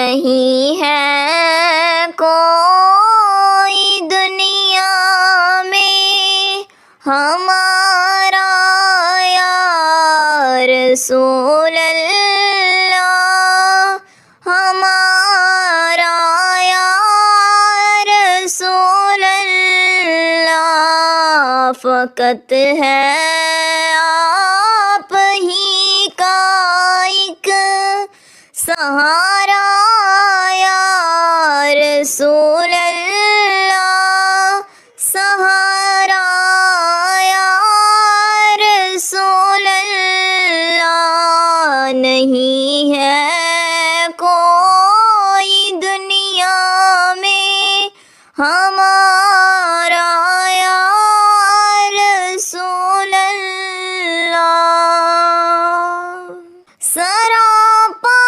نہیں ہے کوئی دنیا میں ہمارا یا رسول اللہ، ہمارا یا رسول اللہ، فقط ہے آپ ہی کا ایک سہارا یا رسول اللہ، سہارا یا رسول اللہ، نہیں ہے کوئی دنیا میں ہمارا یا رسول اللہ۔ سراپا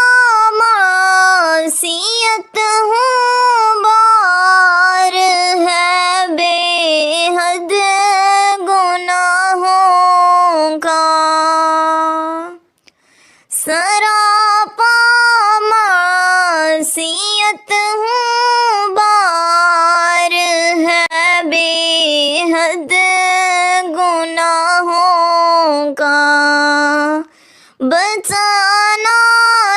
معصیت ہوں بار ہے بے حد گناہوں کا، سراپا معصیت ہوں بار ہے بے حد گناہوں کا، بچانا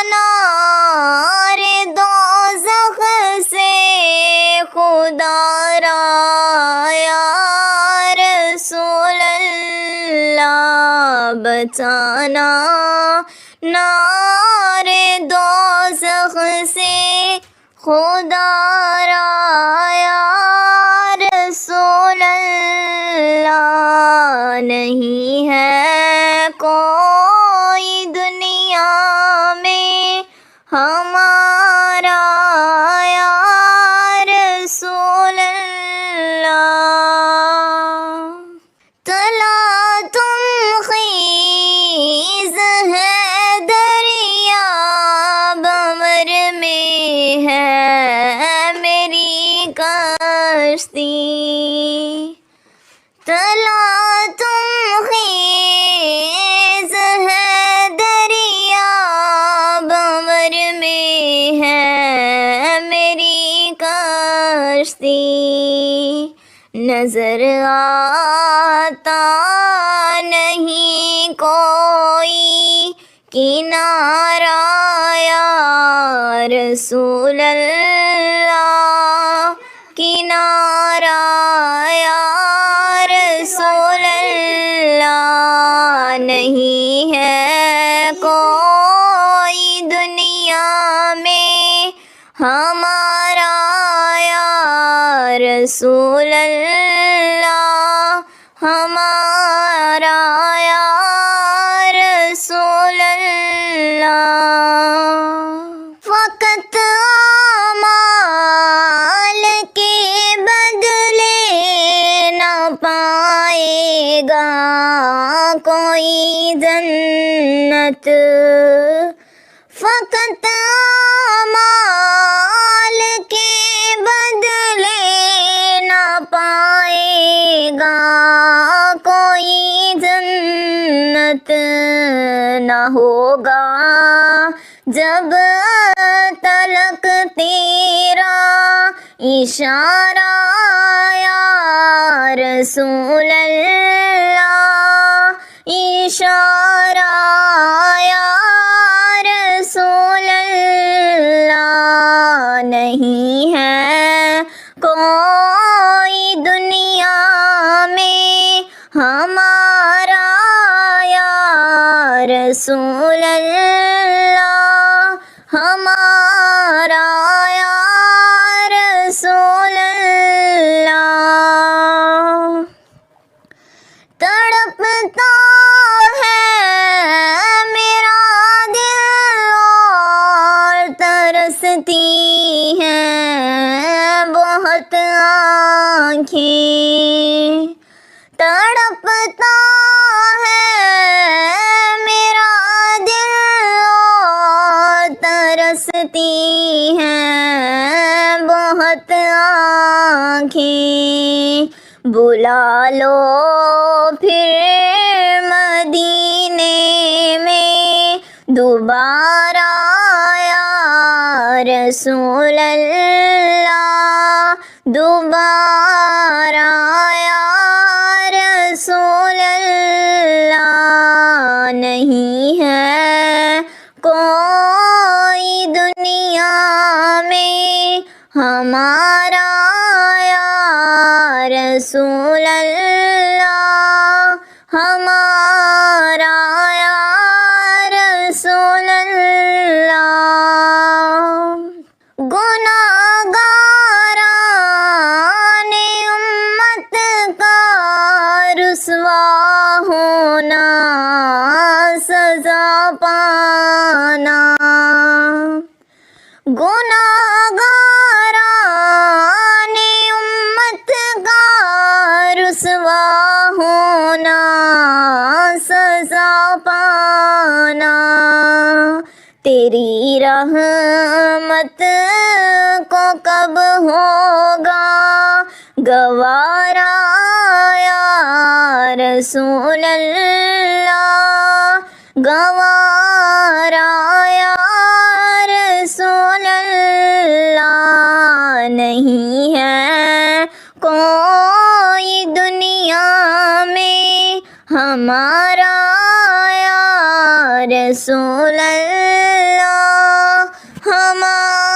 نار دوزخ سے خدا را یا رسول اللہ، بچانا نار دوزخ سے خدا را یا رسول اللہ، نہیں ہے کوئی دنیا میں ہمارا یا رسول اللہ۔ تلا تم خیز ہے دریا بمر میں ہے میری کشتی، تلا تم خیز ہے دریا بمر میں ہے میری کشتی، نظر آتا نہیں کوئی کنارہ یا رسول اللہ، کنارہ یا رسول اللہ، نہیں ہے کوئی دنیا میں ہمارا یا رسول اللہ، ہمارا یا رسول اللہ، فقط اعمال کے بدلے نہ پائے گا کوئی جنت، فقط اعمال کے بدلے نہ پائے گا کوئی جنت، نہ ہوگا جب تلک تیرا اشارہ یا رسول اللہ، اشارہ یا رسول اللہ، نہیں ہے کوئی دنیا میں ہمارا یا رسول اللہ، ہمارا یا رسول اللہ۔ تڑپتا ہے میرا دل اور ترستی ہیں بہت آنکھیں، تڑپتا ہے میرا دل اور ترستی ہیں بہت آنکھیں، بلا لو پھر مدینے میں دوبارہ یا رسول اللہ دوبارہ یا رسول اللہ نہیں ہے کوئی دنیا میں ہمارا یا رسول اللہ ہمارا یا رسول اللہ. گناہگاران امت کا رسوا ہونا سزا پانا. گناہگاران امت کا رسوا ہونا سزا پانا. تیری رحمت کو کب ہوگا گوارا یا رسول اللہ گوارا یا رسول اللہ نہیں ہے کوئی دنیا میں ہمارا یا رسول اللہ ہمارا